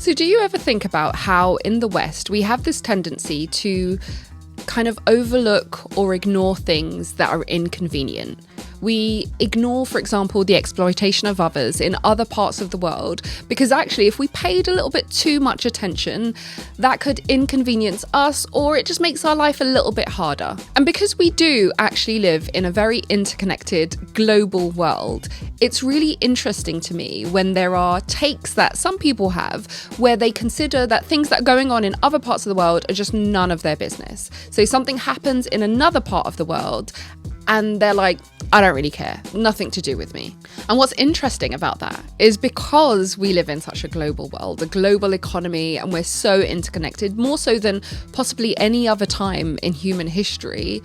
So do you ever think about how in the West we have this tendency to kind of overlook or ignore things that are inconvenient? We ignore, for example, the exploitation of others in other parts of the world because actually if we paid a little bit too much attention, that could inconvenience us or it just makes our life a little bit harder. And because we do actually live in a very interconnected global world, it's really interesting to me when there are takes that some people have where they consider that things that are going on in other parts of the world are just none of their business. So something happens in another part of the world and they're like, I don't really care, nothing to do with me. And what's interesting about that is because we live in such a global world, a global economy, and we're so interconnected, more so than possibly any other time in human history,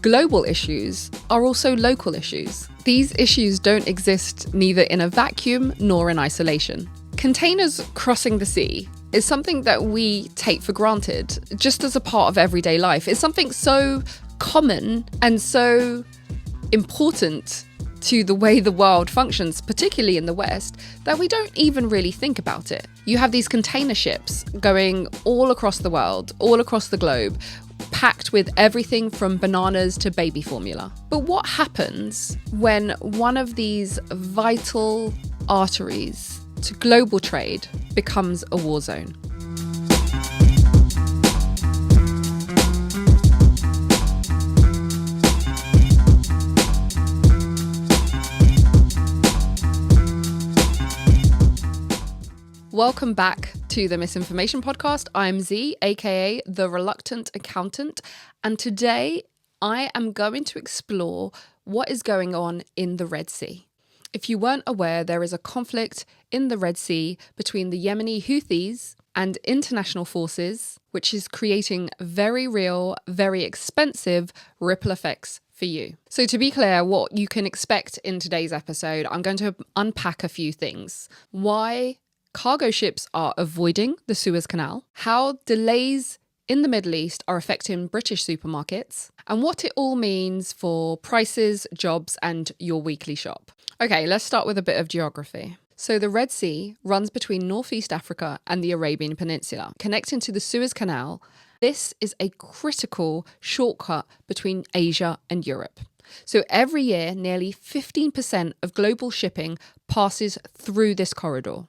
global issues are also local issues. These issues don't exist neither in a vacuum nor in isolation. Containers crossing the sea is something that we take for granted, just as a part of everyday life. It's something so common and so important to the way the world functions, particularly in the West, that we don't even really think about it. You have these container ships going all across the world, all across the globe, packed with everything from bananas to baby formula. But what happens when one of these vital arteries to global trade becomes a war zone? Welcome back to the Misinformation Podcast. I'm Z, aka The Reluctant Accountant, and today I am going to explore what is going on in the Red Sea. If you weren't aware, there is a conflict in the Red Sea between the Yemeni Houthis and international forces, which is creating very real, very expensive ripple effects for you. So to be clear, what you can expect in today's episode, I'm going to unpack a few things. Why cargo ships are avoiding the Suez Canal, how delays in the Middle East are affecting British supermarkets, and what it all means for prices, jobs, and your weekly shop. Okay, let's start with a bit of geography. So the Red Sea runs between Northeast Africa and the Arabian Peninsula, connecting to the Suez Canal. This is a critical shortcut between Asia and Europe. So every year, nearly 15% of global shipping passes through this corridor.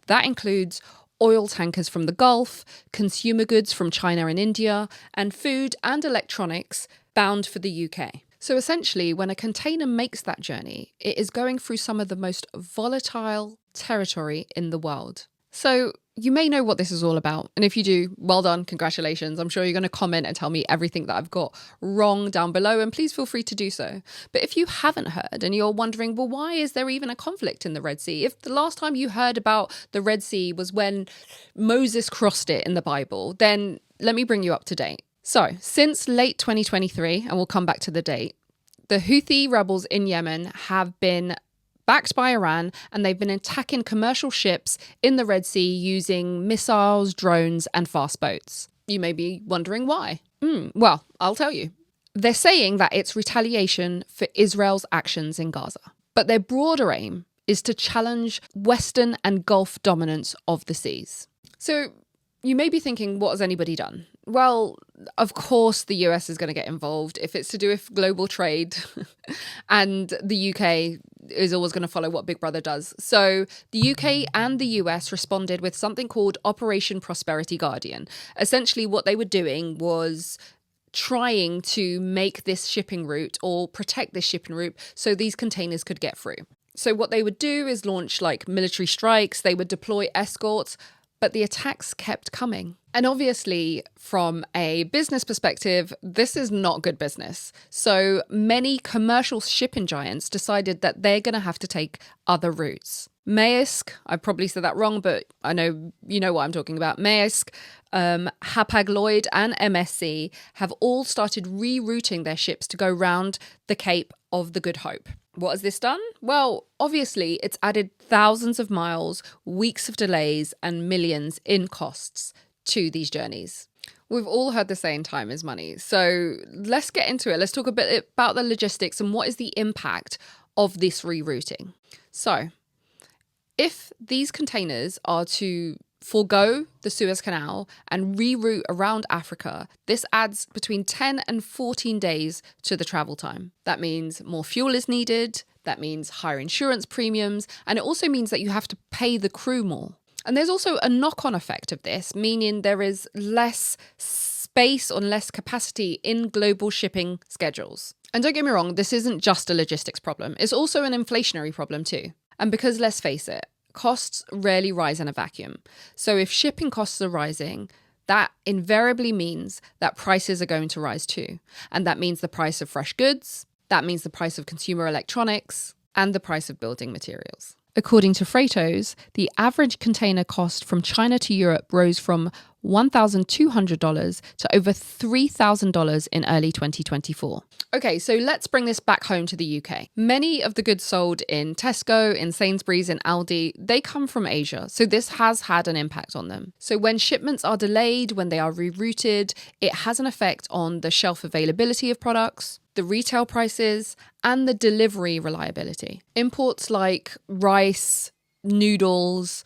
That includes oil tankers from the Gulf, consumer goods from China and India, and food and electronics bound for the UK. So essentially, when a container makes that journey, it is going through some of the most volatile territory in the world. So you may know what this is all about. And if you do, well done, congratulations. I'm sure you're going to comment and tell me everything that I've got wrong down below, and please feel free to do so. But if you haven't heard and you're wondering, well, why is there even a conflict in the Red Sea? If the last time you heard about the Red Sea was when Moses crossed it in the Bible, then let me bring you up to date. So since late 2023, and we'll come back to the date, the Houthi rebels in Yemen have been backed by Iran, and they've been attacking commercial ships in the Red Sea using missiles, drones, and fast boats. You may be wondering why. Well, I'll tell you. They're saying that it's retaliation for Israel's actions in Gaza. But their broader aim is to challenge Western and Gulf dominance of the seas. So you may be thinking, what has anybody done? Well, of course the US is going to get involved if it's to do with global trade and the UK is always going to follow what Big Brother does. So the UK and the US responded with something called Operation Prosperity Guardian. Essentially what they were doing was trying to make this shipping route or protect this shipping route so these containers could get through. So what they would do is launch like military strikes, they would deploy escorts, but the attacks kept coming. And obviously, from a business perspective, this is not good business. So many commercial shipping giants decided that they're going to have to take other routes. Maersk, I probably said that wrong, but I know you know what I'm talking about. Maersk, Hapag-Lloyd and MSC have all started rerouting their ships to go round the Cape of the Good Hope. What has this done? Well, obviously, it's added thousands of miles, weeks of delays, and millions in costs to these journeys. We've all heard the saying, time is money. So let's get into it. Let's talk a bit about the logistics and what is the impact of this rerouting. So if these containers are to forego the Suez Canal and reroute around Africa, this adds between 10 and 14 days to the travel time. That means more fuel is needed, that means higher insurance premiums, and it also means that you have to pay the crew more. And there's also a knock-on effect of this, meaning there is less space or less capacity in global shipping schedules. And don't get me wrong, this isn't just a logistics problem. It's also an inflationary problem too. And because, let's face it, costs rarely rise in a vacuum. So if shipping costs are rising, that invariably means that prices are going to rise too. And that means the price of fresh goods, that means the price of consumer electronics, and the price of building materials. According to Freightos, the average container cost from China to Europe rose from $1,200 to over $3,000 in early 2024. Okay, so let's bring this back home to the UK. Many of the goods sold in Tesco, in Sainsbury's, in Aldi, they come from Asia, so this has had an impact on them. So when shipments are delayed, when they are rerouted, it has an effect on the shelf availability of products, the retail prices, and the delivery reliability. Imports like rice, noodles,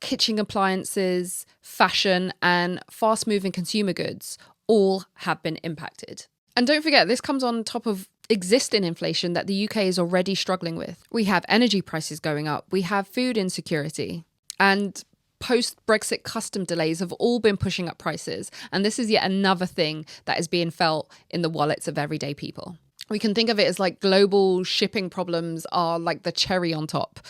kitchen appliances, fashion, and fast-moving consumer goods all have been impacted. And don't forget, this comes on top of existing inflation that the UK is already struggling with. We have energy prices going up, we have food insecurity, and post-Brexit custom delays have all been pushing up prices. And this is yet another thing that is being felt in the wallets of everyday people. We can think of it as like global shipping problems are like the cherry on top.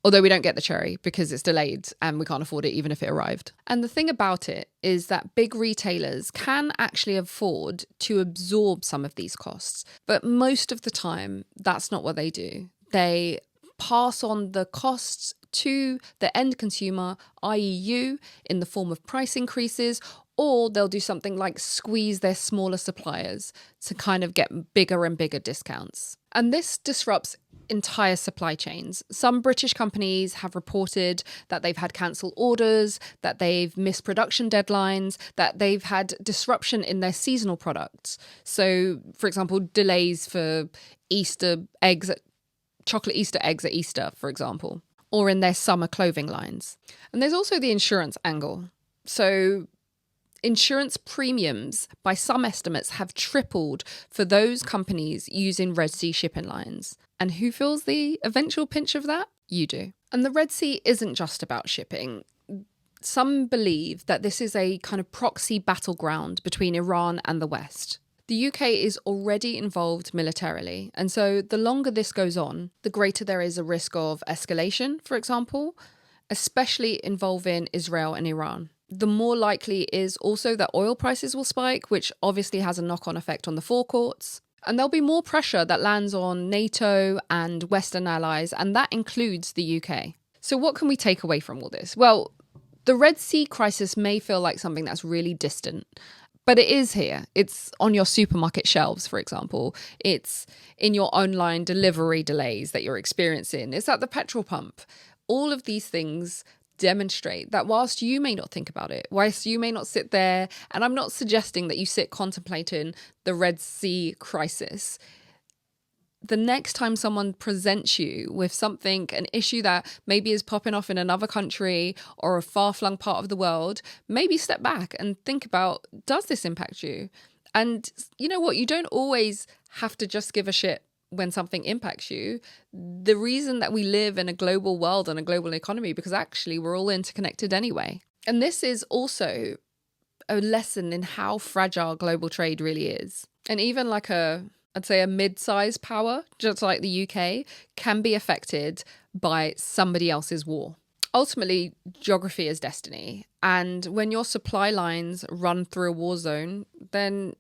Although we don't get the cherry because it's delayed and we can't afford it even if it arrived. And the thing about it is that big retailers can actually afford to absorb some of these costs. But most of the time, that's not what they do. They pass on the costs to the end consumer, i.e. you, in the form of price increases, or they'll do something like squeeze their smaller suppliers to kind of get bigger and bigger discounts. And this disrupts entire supply chains. Some British companies have reported that they've had cancelled orders, that they've missed production deadlines, that they've had disruption in their seasonal products. So, for example, delays for Easter eggs, chocolate Easter eggs at Easter, for example, or in their summer clothing lines. And there's also the insurance angle. So insurance premiums, by some estimates, have tripled for those companies using Red Sea shipping lines. And who feels the eventual pinch of that? You do. And the Red Sea isn't just about shipping. Some believe that this is a kind of proxy battleground between Iran and the West. The UK is already involved militarily, and so the longer this goes on, the greater there is a risk of escalation, for example, especially involving Israel and Iran. The more likely is also that oil prices will spike, which obviously has a knock-on effect on the forecourts. And there'll be more pressure that lands on NATO and Western allies, and that includes the UK. So what can we take away from all this? Well, the Red Sea crisis may feel like something that's really distant, but it is here. It's on your supermarket shelves, for example. It's in your online delivery delays that you're experiencing. It's at the petrol pump. All of these things demonstrate that whilst you may not think about it, whilst you may not sit there, and I'm not suggesting that you sit contemplating the Red Sea crisis, the next time someone presents you with something, an issue that maybe is popping off in another country or a far-flung part of the world, maybe step back and think about, does this impact you? And you know what? You don't always have to just give a shit when something impacts you. The reason that we live in a global world and a global economy, because actually we're all interconnected anyway. And this is also a lesson in how fragile global trade really is. And even like I'd say a mid-sized power, just like the UK, can be affected by somebody else's war. Ultimately, geography is destiny. And when your supply lines run through a war zone, then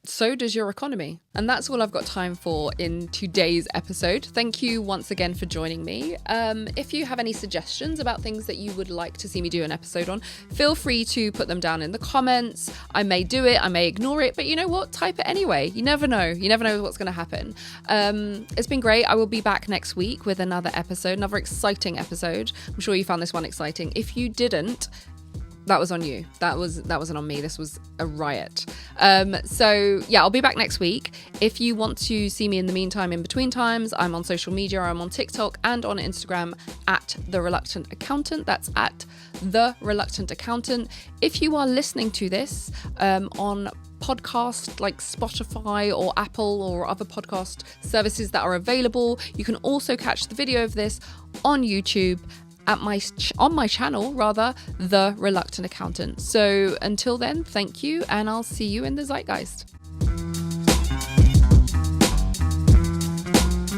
so does your economy. And that's all I've got time for in today's episode. Thank you once again for joining me. If you have any suggestions about things that you would like to see me do an episode on, feel free to put them down in the comments. I may do it, I may ignore it, but you know what? Type it anyway. You never know. You never know what's going to happen. It's been great. I will be back next week with another episode, another exciting episode. I'm sure you found this one exciting. If you didn't, That was on you. That wasn't on me. This was a riot. So yeah, I'll be back next week. If you want to see me in the meantime, in between times, I'm on social media. I'm on TikTok and on Instagram at The Reluctant Accountant. That's at The Reluctant Accountant. If you are listening to this on podcast like Spotify or Apple or other podcast services that are available, you can also catch the video of this on YouTube on my channel, The Reluctant Accountant. So until then, thank you, and I'll see you in the zeitgeist.